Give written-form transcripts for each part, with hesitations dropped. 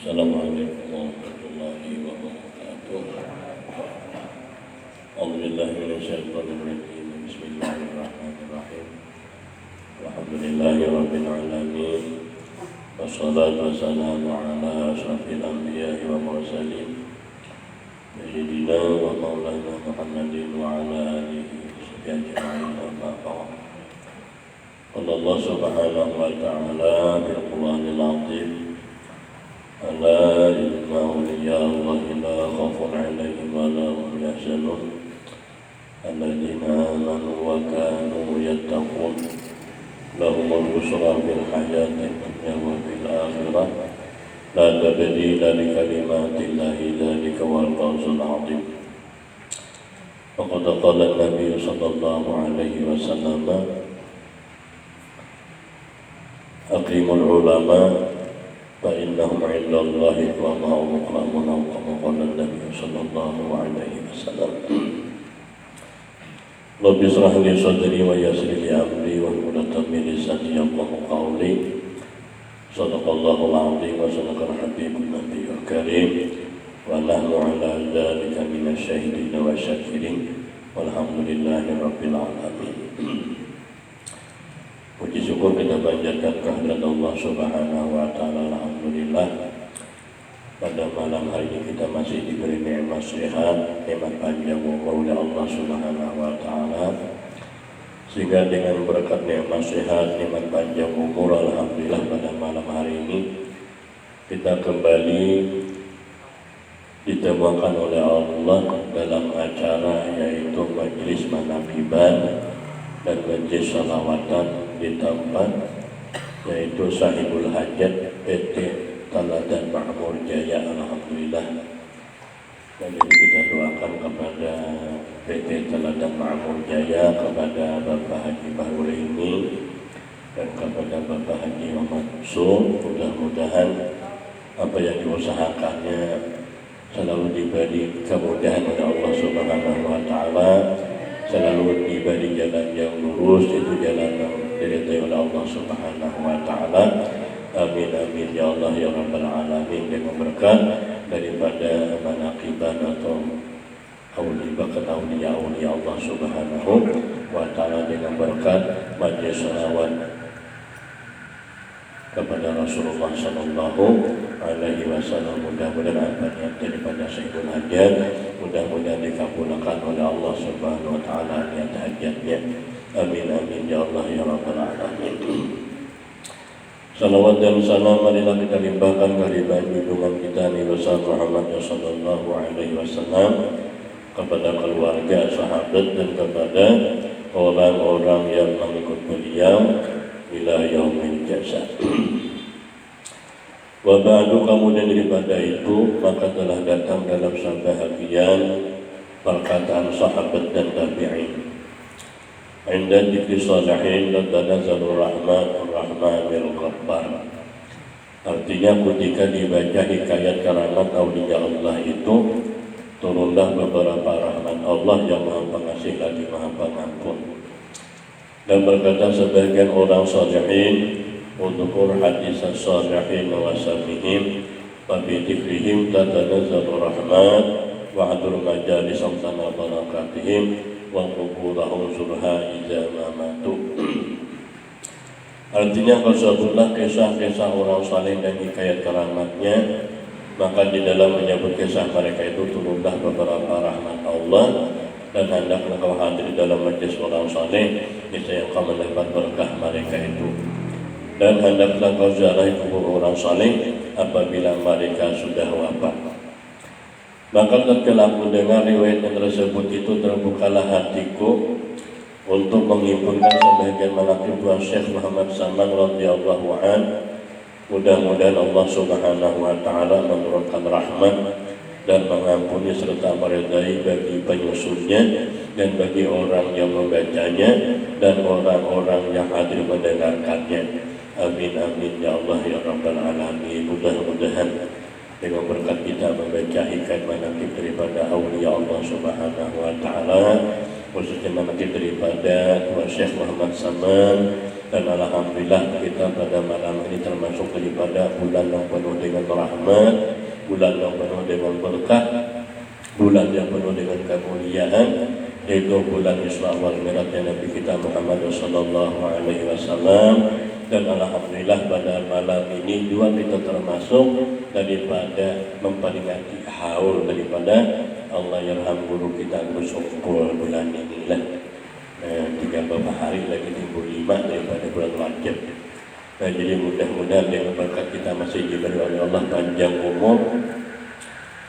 Assalamualaikum warahmatullahi wabarakatuh. A'udzubillahi minasyaitonir rajim. Bismillahirrahmanirrahim. Alhamdulillahirabbil alamin. Wassalatu wassalamu ala asyrafil anbiya'i wal mursalin. Sayyidina wa maulana Muhammadin wa ala alihi ajma'in. Amma ba'd. Allah subhanahu wa ta'ala bil Qur'anil 'azim. Ala inna awliyallahi la khawfun 'alaihim wa la hum yahzanun alladzina amanu wa kanu yattaqun lahumul busra fil hayatid dunya wa fil akhirah la tabdila li kalimatillahi dzalika wal fawzul 'adzim. Faqad qala an-nabiy sallallahu alaihi wasallam aqimul ulama فإنهم عند الله علماء مكرمون أو كما قال النبي صلى الله عليه وسلم. رب اشرح لي صدري ويسر لي أمري واحلل عقدة من لساني يفقهوا قولي. صدق الله العظيم وصدق الحبيب النبي الكريم ونحن على ذلك من الشاهدين والشاكرين والحمد لله رب العالمين. Puji syukur kita panjatkan kehadirat Allah Subhanahu wa ta'ala. Alhamdulillah, pada malam hari ini kita masih diberi nikmat sehat, nikmat panjang umur oleh Allah Subhanahu wa ta'ala, sehingga dengan berkat nikmat sehat, nikmat panjang umur, alhamdulillah pada malam hari ini kita kembali ditemukan oleh Allah dalam acara yaitu majelis manaqiban dan majelis salawatan di tempat yaitu Sahibul Hajat PT Taladan Makmur Jaya. Alhamdulillah. Dan kita doakan kepada PT Taladan Makmur Jaya, kepada Bapak Haji Bahrul ini dan kepada Bapak Haji Muhammad Su, mudah-mudahan apa yang diusahakannya selalu diberi kemudahan oleh Allah Subhanahu wa ta'ala, selalu tiba di jalan yang lurus, itu jalan yang diridhai oleh Allah Subhanahu wa ta'ala. Amin amin ya Allah ya rabbal alamin. Dengan berkat daripada manaqiban atau auliya Allah Subhanahu wa ta'ala, dengan berkat majelis salawat kepada Rasulullah sallallahu alaihi wasallam, mudah-mudahan apa daripada Sayyidul Hajat mudah-mudahan dikabulkan oleh Allah Subhanahu wa ta'ala niat hajatnya. Amin amin ya Allah ya rabbal alamin. Salawat dan salam marilah kita limpahkan kehadiran junjungan kita Nabi besar Muhammad sallallahu alaihi wasallam, kepada keluarga, sahabat dan kepada orang-orang yang mengikut beliau ila yaumil jazaa. Wa ba'du, kemudian daripada itu maka telah datang dalam sebahagian perkataan sahabat dan tabi'in, inda dzikri shalihin tatanazzalu rahmatur rahmanil ghaffar. Artinya ketika dibaca hikayat karamat auliya Allah itu turunlah beberapa rahmat Allah yang Maha Pengasih lagi Maha Pengampun. Dan berkata sebagian orang shalihin, udhkur hadis as-shalihin wa samihim wa bi dzikrihim tatanazzalu rahmat wa adur majalis amsana barakatihim wa quburahum surha idza mamatu. Artinya kalau kisah-kisah orang saleh dan hikayat keramatnya, maka di dalam menyebut kisah mereka itu turunlah beberapa rahmat Allah, dan hendaklah kau hadir dalam majlis orang saleh, niscaya kau mendapat berkah mereka itu. Dan hendaklah kau ziarahi kubur orang saleh apabila mereka sudah wafat. Maka tatkala aku dengar riwayat yang tersebut itu, terbukalah hatiku untuk menghimpunkan sebagian manaqib Tuan Syekh Muhammad Saman radhiyallahu an. Mudah-mudahan Allah Subhanahu wa ta'ala menurunkan rahmat dan mengampuni serta meridai bagi penyusunnya dan bagi orang yang membacanya dan orang-orang yang hadir mendengarkannya. Amin amin ya Allah ya rabbal alamin. Mudah-mudahan dengan berkat kita membaca hikayat manaqib daripada auliya Allah Subhanahu wa ta'ala, khususnya manaqib daripada Tuan Syekh Muhammad Saman, Dan alhamdulillah kita pada malam ini termasuk daripada bulan yang penuh dengan rahmat, bulan yang penuh dengan berkah, bulan yang penuh dengan kemuliaan, yaitu bulan Isra wal Mi'rajnya Nabi kita Muhammad sallallahu alaihi wasallam. Dan alhamdulillah pada malam ini juga kita termasuk daripada memperingati haul daripada Allah yarham guru kita Gus Ukul bulan ini lah. 3 beberapa hari lagi timbul 5 daripada bulan Rajab. Nah, jadi mudah-mudahan dengan berkat kita masih diberi oleh Allah panjang umur.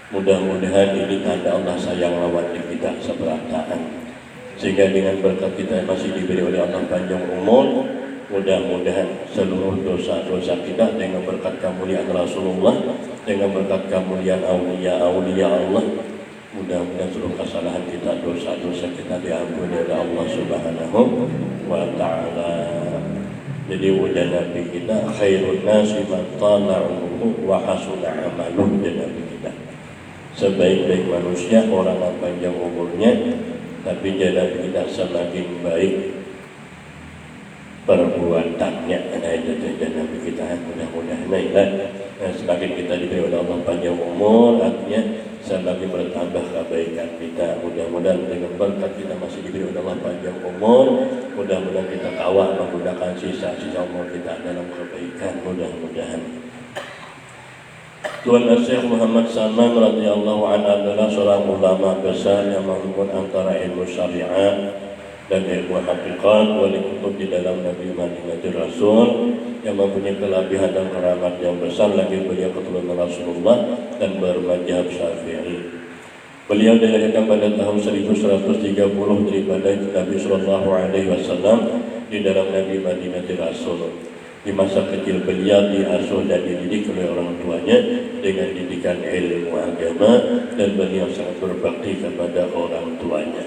Mudah-mudahan ini tanda Allah sayang lawan kita seberataan. Sehingga dengan berkat kita masih diberi oleh Allah panjang umur, mudah-mudahan seluruh dosa-dosa kita dengan berkat kemuliaan Rasulullah, dengan berkat kemuliaan aulia-aulia Allah, mudah-mudahan seluruh kesalahan kita, dosa-dosa kita diampuni oleh Allah Subhanahu wa ta'ala. Jadi wajah Nabi kita khairun nasi man tala umruhu wa hasuna amaluhu. Nabi kita sebaik-baik manusia orang yang panjang umurnya, tapi Nabi kita semakin baik perbuatannya. Nah, itu Nabi kita mudah-mudahan semakin kita diberi oleh Allah panjang umur, artinya semakin bertambah kebaikan kita. Mudah-mudahan dengan berkat kita masih diberi oleh Allah panjang umur, mudah-mudahan kita kawal menggunakan sisa-sisa umur kita dalam kebaikan, mudah-mudahan. Tuan Syekh Muhammad Salman radhiyallahu anhu adalah seorang ulama besar yang menghubungkan antara ilmu syariat dan ilmu hakikat, wali kutub di dalam Nabi Madinatul Rasul, yang mempunyai kelebihan dan keramat yang besar. Lagi beliau keturunan Rasulullah dan bermadzhab Syafi'i. Beliau dilahirkan pada tahun 1130 daripada Nabi Sallallahu Alaihi Wasallam di dalam Nabi Madinatul Rasul. Di masa kecil beliau diasuh dan dididik oleh orang tuanya dengan didikan ilmu agama, dan beliau sangat berbakti kepada orang tuanya.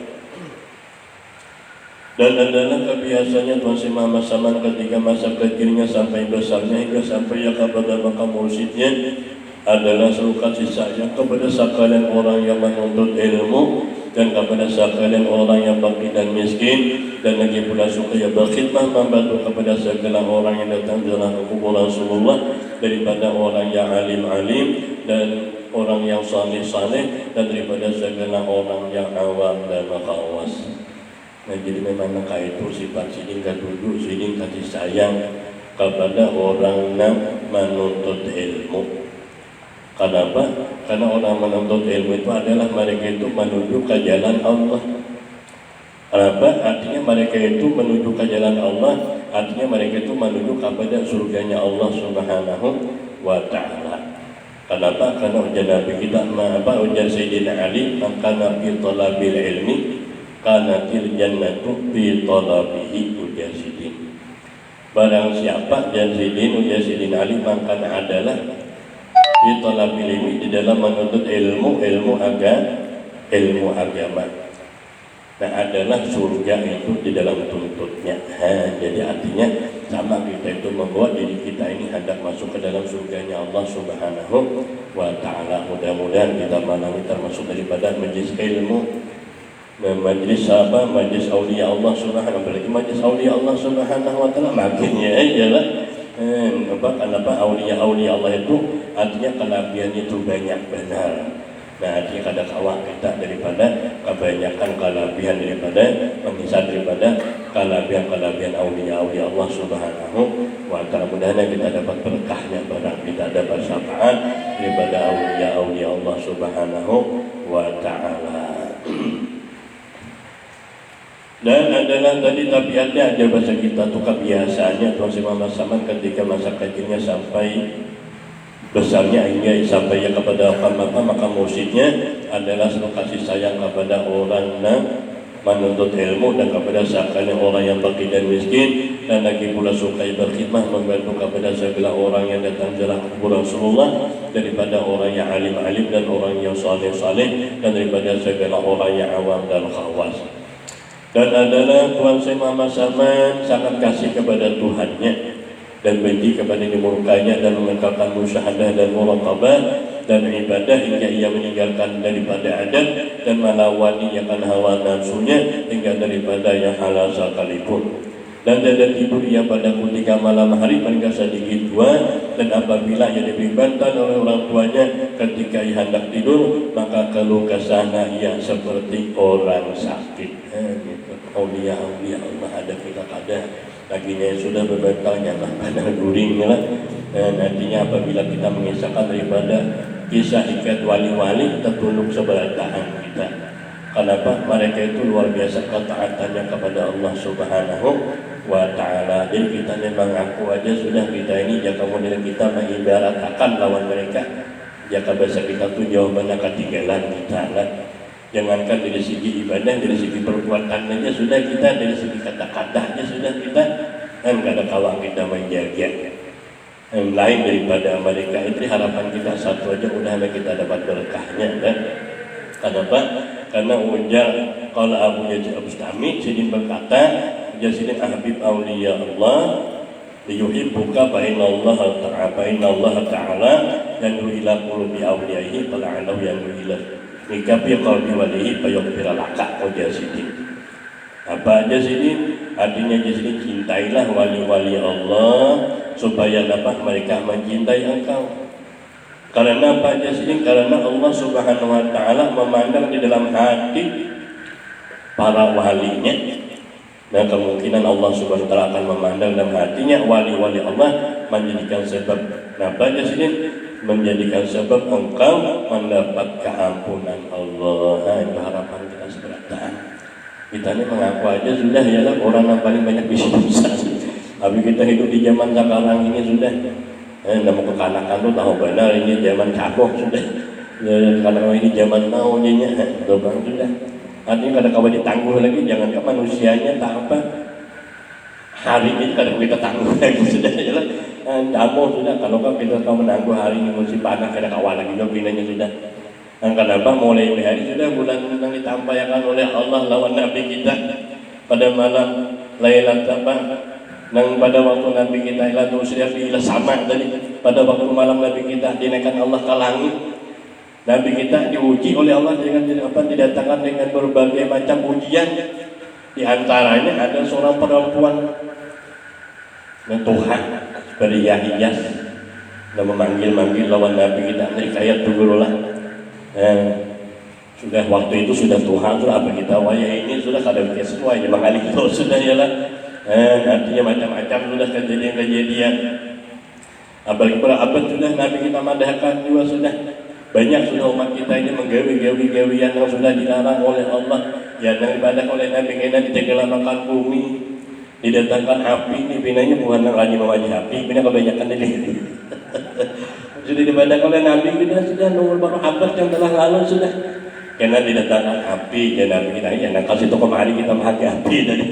Dan adalah kebiasaannya Tuan Syekh Muhammad Salman ketika masa kecilnya sampai besarnya hingga sampai kepada maqam mursyidnya adalah seluruh kasih sayang kepada sekalian orang yang menuntut ilmu dan kepada sekalian orang yang fakir dan miskin, dan lagi pula supaya berkhidmah membantu kepada segala orang yang datang dalam kubur Rasulullah, daripada orang yang alim-alim dan orang yang saleh-saleh, dan daripada segala orang yang awam dan khawas. Nah, jadi memang maka itu sifat sidin duduk, sidin kasih sayang kepada orang yang menuntut ilmu. Kenapa? Karena orang menuntut ilmu itu adalah mereka itu menuju ke jalan Allah. Kenapa? Artinya mereka itu menuju ke jalan Allah, artinya mereka itu menuju kepada surganya Allah Subhanahu wa ta'ala. Kenapa? Karena ujar Nabi kita, ujar Sayyidina Ali, maka nabi talabil ilmi kanatil jannatu bi talabihi ujasidin. Barang siapa jasidin ujasidin Ali, maka adalah bi talabil ilmi, di dalam menuntut ilmu agama. Nah, adalah surga itu di dalam tuntutnya. Jadi artinya sama kita itu membawa diri kita ini hendak masuk ke dalam surganya Allah Subhanahu wa ta'ala. Mudah-mudahan kita malam ini termasuk daripada majlis ilmu, majlis majlis aulia Allah Subhanahu wa ta'ala. Majlis aulia Allah Subhanahu wa ta'ala makinnya ajalah. Kenapa aulia-aulia Allah itu artinya kelebihan itu banyak benar. Nah, artinya kada kawah kita daripada kebanyakan kelebihan, daripada mengisah daripada kelebihan aulia-aulia Allah Subhanahu wa ta'ala. Mudah-mudahan kita dapat berkahnya, barang kita dapat syafaat daripada aulia-aulia Allah Subhanahu wa ta'ala. Dan adalah tadi tabiatnya aja bahasa kita tuh kebiasaannya Tuan Syekh Muhammad Salman ketika masa kecilnya sampai besarnya hingga sampai kepada maka mursyidnya adalah selalu kasih sayang kepada orang yang menuntut ilmu dan kepada sekalian orang yang fakir dan miskin, dan lagi pula suka berkhidmah membantu kepada segala orang yang datang jalan kubur Rasulullah, daripada orang yang alim-alim dan orang yang saleh-saleh, dan daripada segala orang yang awam dan khawas. Dan adalah Tuan Syekh Muhammad Salman sangat kasih kepada Tuhannya dan benci kepada dimurkanya, dan mengekalkan musyahadah dan muraqabah dan ibadah hingga ia meninggalkan daripada adab dan melawani akan hawa nafsunya hingga daripada yang halal sekalipun. dan tidak tidur ia pada ketika malam hari mereka sedikit tua, dan apabila ia diberi bantuan oleh orang tuanya ketika ia hendak tidur maka keluh kesahnya ia seperti orang sakit. Gitu. Aulia Allah ada kita kada laginya sudah berbantalnya pada guringnya lah. Nantinya apabila kita mengisahkan daripada kisah ikat wali-wali tertunduk sebelah tangan kita. Kenapa? Mereka itu luar biasa ketaatannya kepada Allah Subhanahu wa Ta'ala. Jadi kita memang aku aja sudah kita ini jika model kita mengibaratkan lawan mereka, jika bahasa kita tuh jawabannya ketinggalan kita lah. Jangankan dari segi ibadah, dari segi perbuatan aja sudah kita, dari segi kata-katanya sudah kita enggak ada kawan kita menjaga yang lain daripada mereka. Itu harapan kita satu aja udah kita dapat berkahnya kan? Kenapa? Karena ujar kalau Abu Yazid Al-Bustami sidin berkata Yazidin Habib Aulia Allah liyuhibbuka bainallah ta'ala yanru ila qulubi awliyaihi fala'alahu yanru ila mikabi qalbi walihi fayaghfira laka Yazidin. Apa Yazidin? Artinya Yazidin cintailah wali-wali Allah supaya dapat mereka mencintai engkau. Karena apa Yazidin? Karena Allah Subhanahu wa Ta'ala memandang di dalam hati para walinya. Dan kemungkinan Allah Subhanahu wa Ta'ala akan memandang dalam hatinya wali-wali Allah menjadikan sebab. Apa Yazidin? Menjadikan sebab engkau mendapat keampunan Allah. Itu harapan kita seberatan. Kita ini mengaku aja sudah ialah orang yang paling banyak bisa dosa. Tapi kita hidup di zaman sekarang ini sudah nama kekanakan tuh tahu benar ini zaman capok sudah. Karena ini zaman now nya dobang sudah. Artinya kada kawan ditangguh lagi, jangan ke manusianya tak apa. Hari ini kada kita tangguh lagi sudah ialah. Damo sudah kalau kan kita tahu menangguh hari ini musim panas kada kawan lagi pinanya sudah. Kenapa mulai hari sudah bulan yang ditampaikan oleh Allah lawan Nabi kita pada malam Lailatul Qadar. Dan pada waktu Nabi kita ila tusyriq ila sama tadi, pada waktu malam Nabi kita dinaikkan Allah ke langit. Nabi kita diuji oleh Allah dengan didatangkan dengan berbagai macam ujian. Di antaranya ada seorang perempuan yang Tuhan sebagai Yahya dan memanggil-manggil lawan Nabi kita dari kayat tugurulah. Sudah waktu itu sudah Tuhan sudah apa kita waya ini sudah kada sesuai memang kali itu sudah ialah artinya macam-macam sudah kejadian-kejadian. Apalagi para abad sudah Nabi kita madahkan juga sudah banyak sudah umat kita ini menggawi-gawian yang sudah dilarang oleh Allah, yang dibadak oleh Nabi kita ditenggelamkan bumi, didatangkan api ini binanya bukan lagi mewajah api, bina kebanyakan ini sudah dibadak oleh Nabi kita sudah nomor berapa abad yang telah lalu sudah karena didatangkan api dan Nabi kita yang kasih toko hari kita pakai api tadi.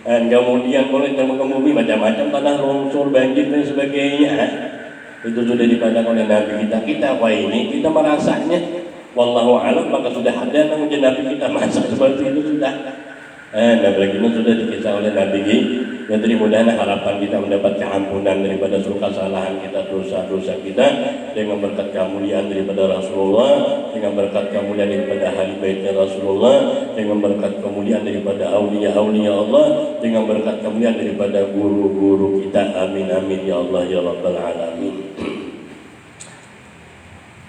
Dan kemudian mulai ke bumi macam-macam tanah longsor, banjir dan sebagainya. Itu sudah dipandang oleh Nabi kita wah ini kita merasanya wallahu alam maka sudah ada yang Nabi kita masa seperti itu sudah. Nabi lagi itu sudah dikisah oleh Nabi dan mudah-mudahan harapan kita mendapat keampunan daripada seluruh kesalahan kita, dosa-dosa kita dengan berkat kemuliaan daripada Rasulullah, dengan berkat kemuliaan daripada ahli baitnya Rasulullah, dengan berkat kemuliaan daripada aulia-aulia Allah, dengan berkat kemuliaan daripada guru-guru kita. Amin amin ya Allah ya rabbal alamin.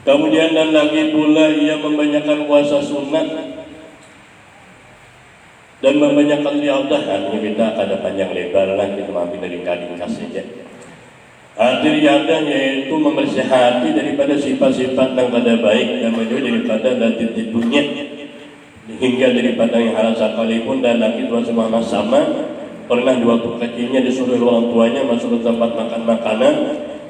Kemudian dan lagi pula ia membanyakan puasa sunnah dan membanyakan riadah. Artinya kita ada panjang lebar lah kita ambil dari ringkas saja. Arti riadah yaitu membersih hati daripada sifat-sifat yang kada baik dan menjauh daripada latih tidurnya hingga daripada yang hal sekalipun. Dan lagi dua sama pernah di waktu kecilnya disuruh orang tuanya masuk ke tempat makan makanan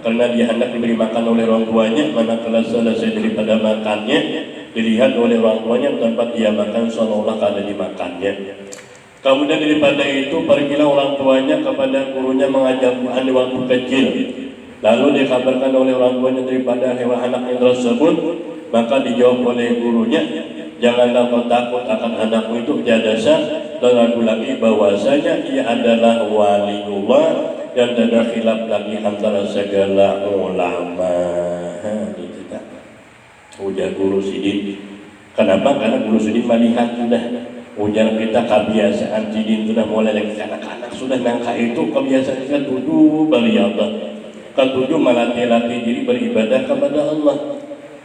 karena dia hendak diberi makan oleh orang tuanya. Manakala selesai daripada makannya dilihat oleh orang tuanya tempat dia makan seolah-olah kada dimakannya. Kemudian daripada itu pergilah orang tuanya kepada gurunya mengajar Quran di waktu kecil. Lalu dikabarkan oleh orang tuanya daripada hewan anaknya tersebut, maka dijawab oleh gurunya, janganlah kau takut akan anakmu itu jadasa, dan ragu lagi bahwasanya ia adalah waliullah dan tidak khilaf lagi antara segala ulama. Itu tak. Ujar guru Sidin. Kenapa? Karena guru Sidin melihat sudah Ujar kita kebiasaan sidin sudah mulai dari anak-anak sudah nangka itu kebiasaan kita tujuh beribadah, ketujuh melatih-latih diri beribadah kepada Allah.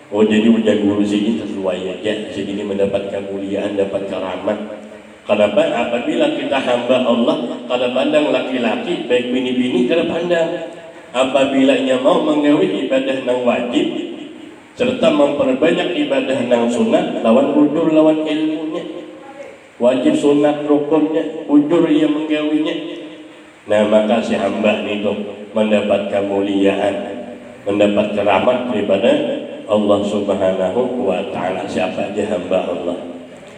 Oh jadi ujar guru sidin sesuai aja, sidin mendapat kemuliaan, dapat keramat. Kenapa? Apabila kita hamba Allah, kada pandang laki-laki baik bini-bini kada pandang. Apabila ia mau menggawi ibadah nang wajib serta memperbanyak ibadah nang sunat, lawan ujur lawan ilmunya. Wajib sunat rukunnya, ujur ia menggawinya. Nah maka si hamba itu mendapat kemuliaan, mendapat keramat daripada Allah Subhanahu wa Ta'ala. Siapa aja hamba Allah.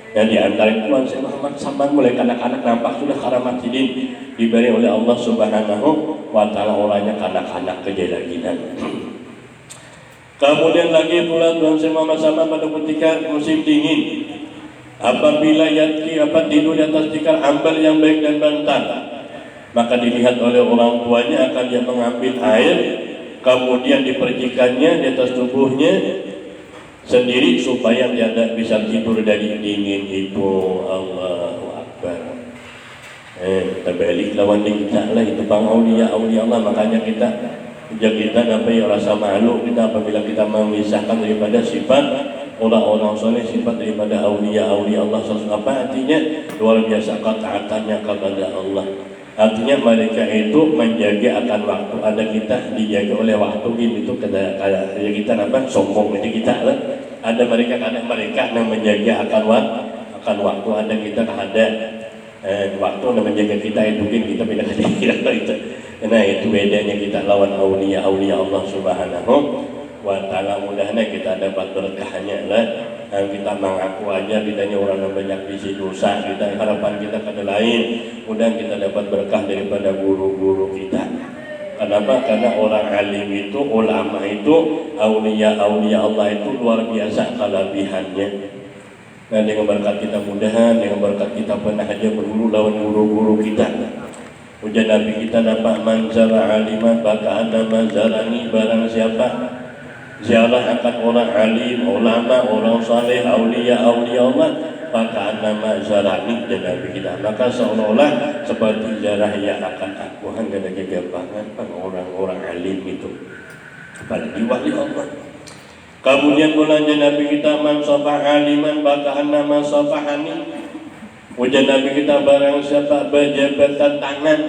Yang diantara Tuhan Syekh Muhammad Saman mulai kanak-kanak nampak sudah keramat sidin diberi oleh Allah Subhanahu wa Ta'ala, orangnya kanak-kanak kejelaginan. Kemudian lagi pula Tuhan Syekh Muhammad Saman pada ketika musim dingin, apabila tidur di atas tikar ambal yang baik dan bantal, maka dilihat oleh orang tuanya akan dia mengambil air, kemudian dipercikannya di atas tubuhnya sendiri supaya dia tidak bisa tidur dari dingin itu. Allahu Akbar. Terbalik lawan kita lah itu bang aulia Allah. Makanya kita rasa malu kita apabila kita memisahkan daripada sifat orang-orang soleh, sifat daripada aulia Allah. Apa artinya? Luar biasa ketaatannya kepada Allah. Artinya mereka itu menjaga akan waktu. Ada kita dijaga oleh waktu itu kita apa? Sombong ini kita lah. Ada mereka yang menjaga akan waktu. Ada kita ada waktu yang menjaga kita itu kita beda itu. Nah itu bedanya kita lawan aulia Allah Subhanahu wa Ta'ala. Mudahnya kita dapat berkahnya lah. Kita mengaku aja kitanya orang yang banyak bisi dosa, kita harapan kita ke lain, mudah kita dapat berkah daripada guru-guru kita. Kenapa? Karena orang alim itu, ulama itu, aulia Allah itu luar biasa kelebihannya. Nah dengan berkat kita mudahan, dengan berkat kita pernah aja berguru lawan guru-guru kita. Ujian Nabi kita dapat manzara aliman baka anda manzarani, barang siapa ziarah akan orang alim, ulama, orang saleh, aulia Allah, maka nama zarani dan Nabi kita. Maka seolah-olah seperti ziarah yang akan aku hanya ada kegampangan orang-orang alim itu, apalagi wali Allah. Kemudian bulannya Nabi kita man safah aliman maka nama safahani. Ujian Nabi kita barang siapa berjabatan tangan,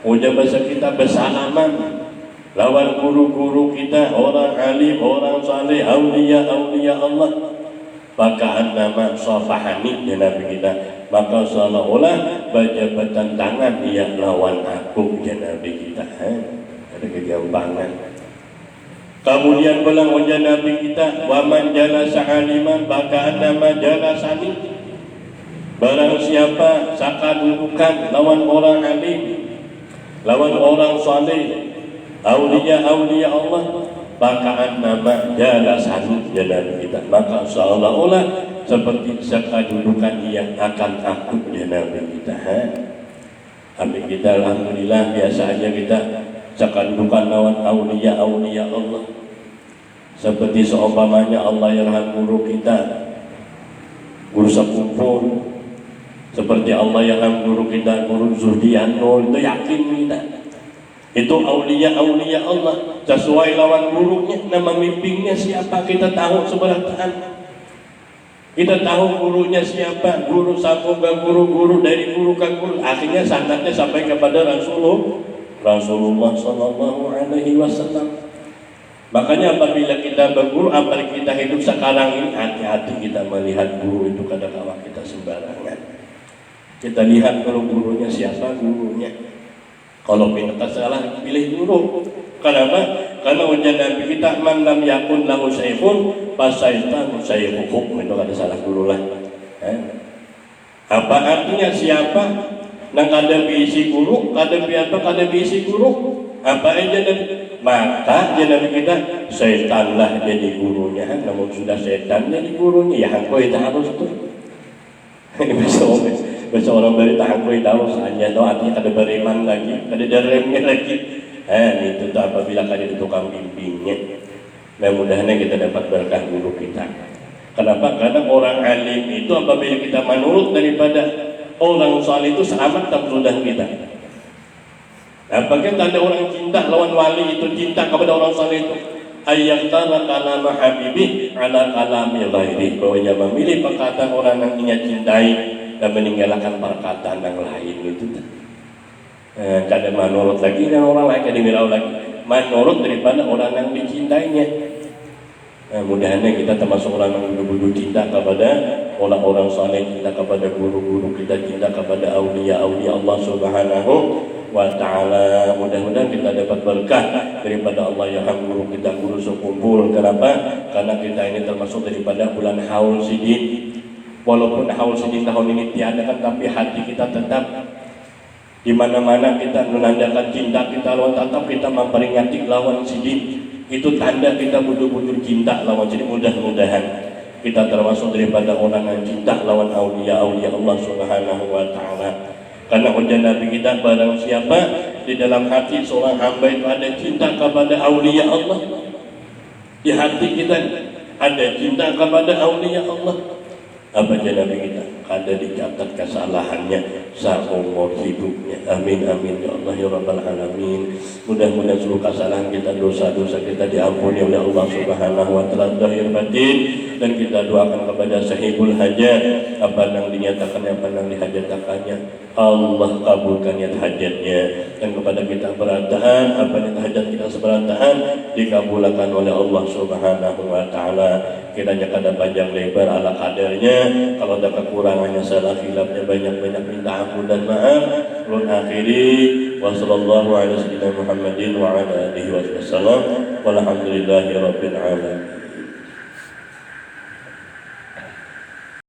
ujian bahasa kita bersalaman lawan guru-guru kita, orang alim, orang saleh, aulia Allah, maka nama safahani ya Nabi kita. Maka seolah-olah berjabatan tangan dia lawan aku ya Nabi kita. Ada kegampangan. Kemudian pulang ujian Nabi kita, waman jalasa aliman maka nama jalasani. Barang siapa sakadudukan lawan orang alim, lawan orang saleh, aulia Allah, maka nama jalasani jalan kita. Maka seolah-olah seperti sekadudukan yang akan aku jalan kita. Amin kita alhamdulillah biasa aja kita sekadudukan lawan aulia Allah. Seperti seumpamanya Allah yarham guru kita, guru sepupu. Seperti Allah yarham guru kita, guru Zuhdiano, itu yakin kita. Itu aulia Allah sesuai lawan gurunya, nama mimpingnya siapa kita tahu sebelahan. Kita tahu gurunya siapa, guru sambung ke guru dari guru ke guru, akhirnya sanadnya sampai kepada Rasulullah Sallallahu Alaihi Wasallam. Makanya apabila kita berguru, apalagi kita hidup sekarang ini, hati-hati kita melihat guru itu kadang-kadang kita sembarangan. Kita lihat kalau gurunya siapa gurunya. Kalau kita salah pilih guru. Kenapa? Karena ujian Nabi kita man lam yakun lahu syaifun fasaitanu syaifuhum. Itu ada salah guru lah. Apa artinya siapa nang ada bisi guru, kada bisi guru? Apa aja Nabi? Maka Nabi kita setan lah jadi gurunya. Namun sudah setan jadi gurunya, ya kau itu harus tuh. Ini bahasa orang dari tahan kau tahu saja tahu artinya kada beriman lagi, kada deremnya lagi. Itu tuh apabila kada tukang bimbingnya. Mudah-mudahan kita dapat berkah guru kita. Kenapa? Karena orang alim itu apabila kita menurut daripada orang saleh itu selamat tak sudah kita. Apakah tanda orang cinta lawan wali itu cinta kepada orang saleh itu? Ayyaqtara kalama habibi ala kalami ghairi, bahwanya memilih perkataan orang yang ia cintai dan meninggalkan perkataan yang lain itu. Kadang menurut lagi dan orang lain kadang mirau lagi menurut daripada orang yang dicintainya. Mudah-mudahan kita termasuk orang yang betul-betul cinta kepada orang-orang saleh, cinta kepada guru-guru kita, cinta kepada aulia-aulia Allah Subhanahu wa ta'ala. Mudah-mudahan kita dapat berkah daripada Allah yang guru kita guru sekumpul. Kenapa? Karena kita ini termasuk daripada bulan Haul Sidin. Walaupun Haul Sidin tahun ini tiadakan, tapi hati kita tetap di mana-mana kita menandakan cinta kita lawan, tetap kita memperingati lawan Sidin. Itu tanda kita betul-betul cinta lawan. Jadi mudah-mudahan kita termasuk daripada orang yang cinta lawan aulia-aulia Allah Subhanahu wa ta'ala. Karena ujian Nabi kita, barang siapa di dalam hati seorang hamba itu ada cinta kepada aulia Allah, di hati kita ada cinta kepada aulia Allah, apa ujian Nabi kita? Ada dicatat kesalahannya seumur hidupnya. Amin amin ya Allah ya Rabbal alamin. Mudah-mudahan seluruh kesalahan kita, dosa-dosa kita diampuni oleh Allah Subhanahu wa ta'ala zahir batin. Dan kita doakan kepada sahibul hajat, apa yang dinyatakan, apa yang dihajatakannya, Allah kabulkan niat hajatnya. Dan kepada kita berantahan, apa yang hajat kita seberantahan dikabulkan oleh Allah Subhanahu wa ta'ala. Kiranya kada panjang lebar ala kadarnya. Kalau ada kekurangannya, salah khilafnya, banyak-banyak minta ampun dan maaf. Ulun akhiri wa sallallahu ala sayyidina Muhammadin wa ala alihi wa sallam walhamdulillahi rabbil alamin.